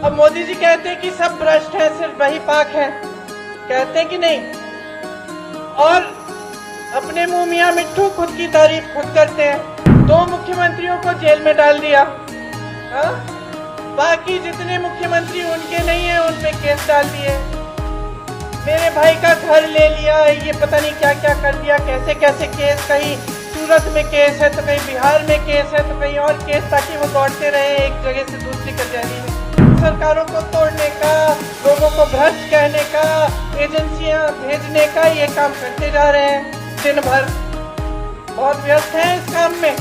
अब मोदी जी कहते हैं कि सब भ्रष्ट हैं, सिर्फ वही पाक है, कहते हैं कि नहीं? और अपने मुंह मियां मिट्ठू खुद की तारीफ खुद करते हैं। 2 मुख्यमंत्रियों को जेल में डाल दिया, हा? बाकी जितने मुख्यमंत्री उनके नहीं है उन पे केस डाल दिए। मेरे भाई का घर ले लिया, ये पता नहीं क्या क्या कर दिया, कैसे कैसे केस, कहीं सूरत में केस है तो कहीं बिहार में केस है तो कहीं और केस, ताकि वो दौड़ते रहे एक जगह से दूसरी कचहरी में। सरकारों को तोड़ने का, लोगों को भ्रष्ट कहने का, एजेंसियां भेजने का ये काम करते जा रहे हैं दिन भर। बहुत व्यस्त हैं इस काम में,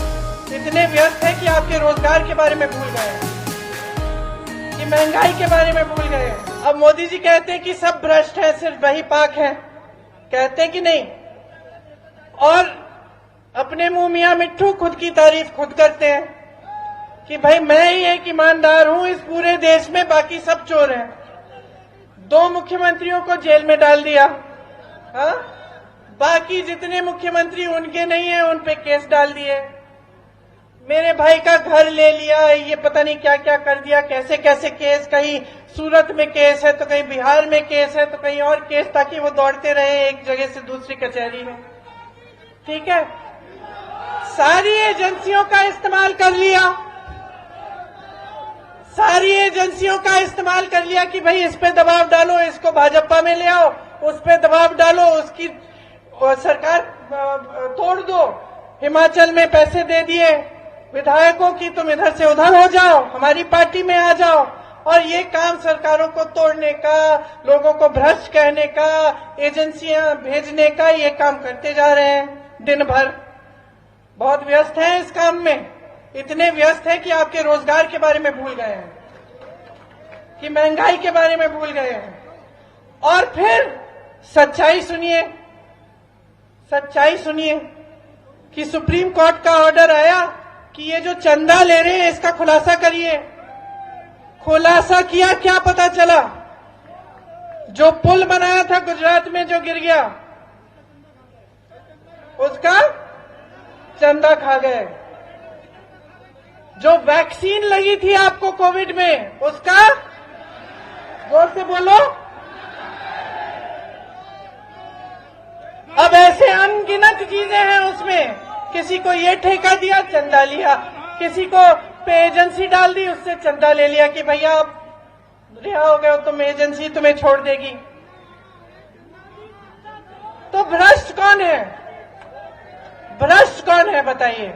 इतने व्यस्त हैं कि आपके रोजगार के बारे में भूल गए हैं, कि महंगाई के बारे में भूल गए हैं। अब मोदी जी कहते हैं कि सब भ्रष्ट हैं, सिर्फ वही पाक है, कहते हैं कि नहीं? और अपने मुंह मियां मिट्ठू खुद की तारीफ खुद करते हैं कि भाई मैं ही एक ईमानदार हूं इस पूरे देश में, बाकी सब चोर हैं। 2 मुख्यमंत्रियों को जेल में डाल दिया, हा? बाकी जितने मुख्यमंत्री उनके नहीं है उन पे केस डाल दिए। मेरे भाई का घर ले लिया, ये पता नहीं क्या क्या कर दिया, कैसे कैसे केस, कहीं सूरत में केस है तो कहीं बिहार में केस है तो कहीं और केस, ताकि वो दौड़ते रहे एक जगह से दूसरी कचहरी में। ठीक है, सारी एजेंसियों का इस्तेमाल कर लिया, सारी एजेंसियों का इस्तेमाल कर लिया कि भाई इस पे दबाव डालो, इसको भाजपा में ले आओ, उस पे दबाव डालो, उसकी सरकार तोड़ दो। हिमाचल में पैसे दे दिए विधायकों की, तुम इधर से उधर हो जाओ, हमारी पार्टी में आ जाओ। और ये काम सरकारों को तोड़ने का, लोगों को भ्रष्ट कहने का, एजेंसियां भेजने का, ये काम करते जा रहे हैं दिन भर। बहुत व्यस्त हैं इस काम में, इतने व्यस्त हैं कि आपके रोजगार के बारे में भूल गए हैं, कि महंगाई के बारे में भूल गए हैं। और फिर सच्चाई सुनिए, सच्चाई सुनिए कि सुप्रीम कोर्ट का ऑर्डर आया कि ये जो चंदा ले रहे हैं इसका खुलासा करिए। खुलासा किया, क्या पता चला? जो पुल बनाया था गुजरात में जो गिर गया, उसका चंदा खा गए। जो वैक्सीन लगी थी आपको कोविड में, उसका, जोर से बोलो, अब ऐसे अनगिनत चीजें हैं उसमें। किसी को ये ठेका दिया, चंदा लिया, किसी को पे एजेंसी डाल दी, उससे चंदा ले लिया कि भैया आप रिहा हो गए हो, तुम एजेंसी तुम्हें छोड़ देगी। तो भ्रष्ट कौन है? भ्रष्ट कौन है बताइए?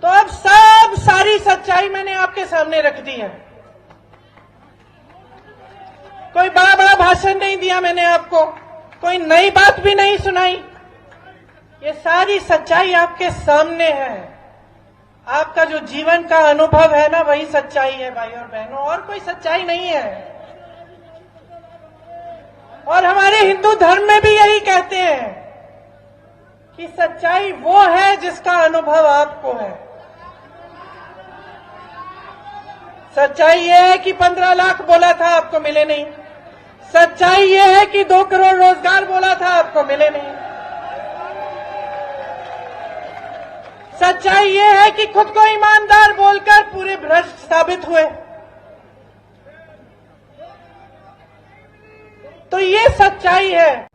तो अब सब सारी सच्चाई मैंने आपके सामने रख दी है। कोई बड़ा बड़ा भाषण नहीं दिया मैंने आपको, कोई नई बात भी नहीं सुनाई। ये सारी सच्चाई आपके सामने है। आपका जो जीवन का अनुभव है ना, वही सच्चाई है भाई और बहनों, और कोई सच्चाई नहीं है। और हमारे हिंदू धर्म में भी यही कहते हैं कि सच्चाई वो है जिसका अनुभव आपको है। सच्चाई ये है कि 15 लाख बोला था, आपको मिले नहीं। सच्चाई ये है कि 2 करोड़ रोजगार बोला था, आपको मिले नहीं। सच्चाई ये है कि खुद को ईमानदार बोलकर पूरे भ्रष्ट साबित हुए। तो ये सच्चाई है।